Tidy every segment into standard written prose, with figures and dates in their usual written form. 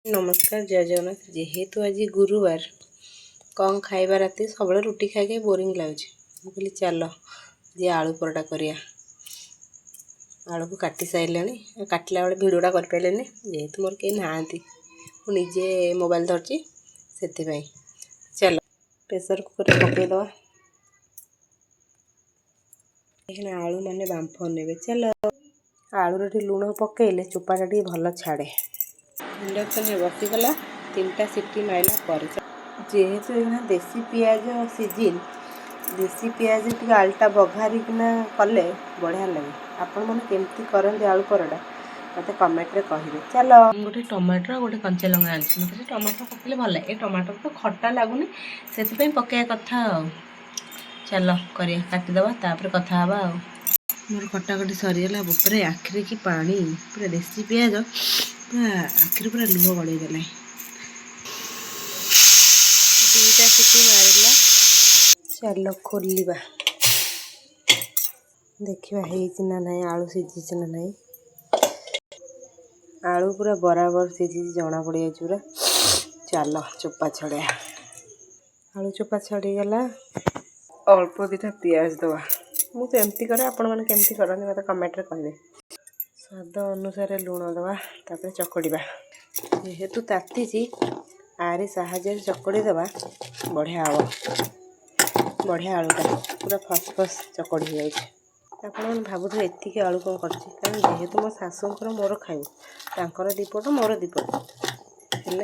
नमस्कार जय जगन्नाथ। जेहेतु आज गुरुवार कौन खाइबा राति सब रुटी खाई बोरिंग लगे कहली चल जी आलू परोटा करिया। आलू को काटी सारे काटला बेले भिडटा कर पारे जेहेतु मोर कहीं नहांती निजे मोबाइल धरची से चल प्रेसर कुकर पकईदवा। आलू माने बांफ ने चल आलू लुण पकईले चोपाटा टी भल छाड़े। इंडक्शन बसीगला 3टा सीटी मारला पर जेहेतु यहाँ देसी पियाज सीजन देसी पियाज टी आलूटा बघारिकिना कले बढ़िया लगे। आपण मैंने केमती करते आलू परोटा मत कमेंट रे कहिबे। चलो गोटे टमाटर गोटे कंचा लंगा आनी मतलब टमाटर पकड़े भल लगे। टमाटर तो खट्टा लगुनि से पकड़ा कथा। चलो करिया काटिदवा तापर कथा हवा। मोर कटाकटी सरीगला बपरे आखिरी की पानी पूरा देसी पियाज पूरा आखिर पूरा लुह गड़ेगला। 2टा सीटी मारिला चलो खोलिबा देखिबा ना नहीं आलू सीझी ना नहीं। आलू पूरा बराबर सीझी जना पड़ जाए पूरा। चलो चोपा छड़िया आलू चोपा छड़ीगला। अल्प 2टा पियाज दवा मुझे एमती करे आपण मैंने केमती करते मत कमेंट रे कहिबे। स्वाद अनुसार लुण दवा तापर चकड़ीबा जेहेतु ताती आरी साहाଯ୍ୟ चकड़ी दवा बढ़िया हम बढ़िया आलूटा पूरा फस फस चकड़ी जाए। आपन भावुथे एतिक आलू कौन कर जेहेतु मो शाशुर मोर खाइबू तांकर दीपट मोर दीपट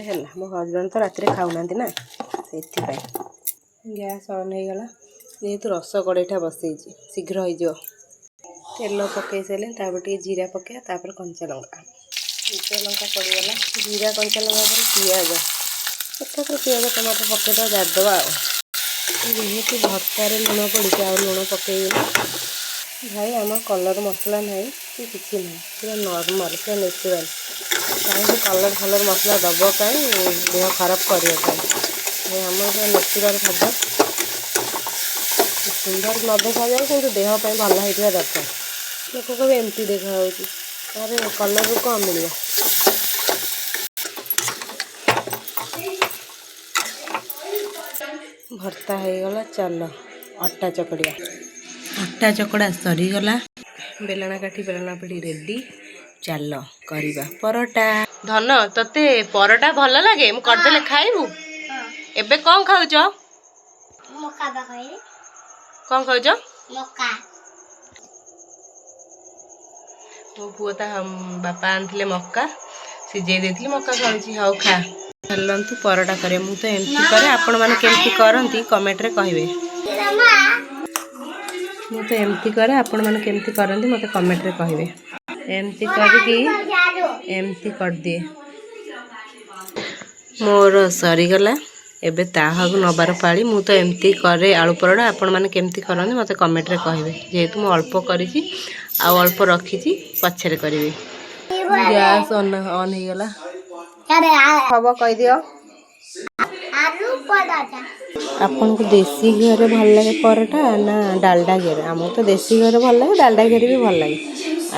हेल्ला मो हजबैंड तो राति खाऊना ना से गैस ऑन हो गला। जेहेतु रस कड़ईटा बसई शीघ्र हो तेल पकई सारे तापर जीरा पकया तापर कंचा लंका पड़गला। जीरा कंचा लंका पर पियाज एकाथर पियाज टमाटर पकईद जादवा जेहेतु भर्तार लुण पड़ी आ लुण पकई भाई आम कलर मसला ना कि किसी ना पूरा नॉर्मल पूरा नेचुरल कहीं कलर फलर मसला दब कहीं देह खराब करने आम नेचुरल खाद्य सुंदर न देखा जाए कि देह भल होता दरकार। लोक कभी एमती देखा अरे कलर रू कौन मिल भर्ता हो गला। चलो अटा चकड़िया अटा चकड़ा सरीगला। बेलना काठी बेलना पिटी रेडी। चलो करिबा परोटा। धन तते परोटा भल लगे मु करदेले खाइबू एबे कौन खाउछ मक्का बा खाइबे कौन खाउछ मक्का मो पुआ ता बापा आनथिले मक्का सिझे देथिले मक्का खाउची। हाउ खा चलंतु परोटा करे मु तो एमती करे आपण माने केमती करंती कमेंट रे कहिबे। मु तो एमती करे आपण माने केमती करंती मते कमेंट रे कहिबे। एमती करके एमती कर दिए मोर सरीगला एबे ताहागु नबार पाली। मु तो एमती करे आलू परोटा आपण माने केमती करंती मते कमेंट रे कहिबे। जेहेतु मु अल्प करिछि आ अल्प रखिछि पछरे करिवे। गैस ऑन हो गला खबर कह दियो। आलू परोटा आपन को देसी घी रे भल लगे परोटा ना डालडा घी रे? हमको तो देसी घी रे भल लगे डालडा घी रे भी भल लगे।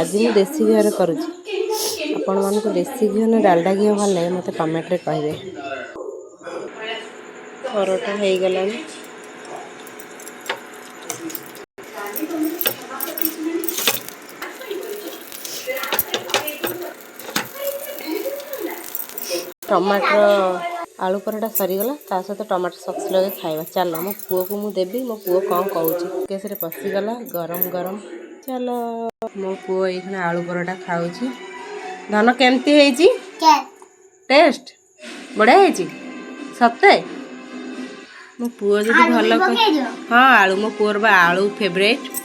आज मैं देसी घी रे करूची आपण मान को देसी घी ना डालडा घी भल लगे मते कमेंट रे कहिबे। परोटा हो गला टमाटर आलू परोटा सरीगला ता सहित टमाटर सॉस लगे खाइबा। चल मो पुओ को मु देबी मो पुओ कौन कहूँ गैस रे पशिगला गरम गरम। चलो मो पुओ ये आलू परोटा खाऊची। धन केमती है टेस्ट बढ़िया है सत्य मो पुओ जो भल हाँ आलू मो पुओर बा आलू फेवरेट।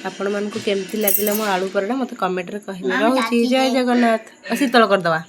आपण मान को केमती लगिला मो आलू परोटा मते कमेंट रे कहिबे। रहूची जय जगन्नाथ। शीतल कर दवा।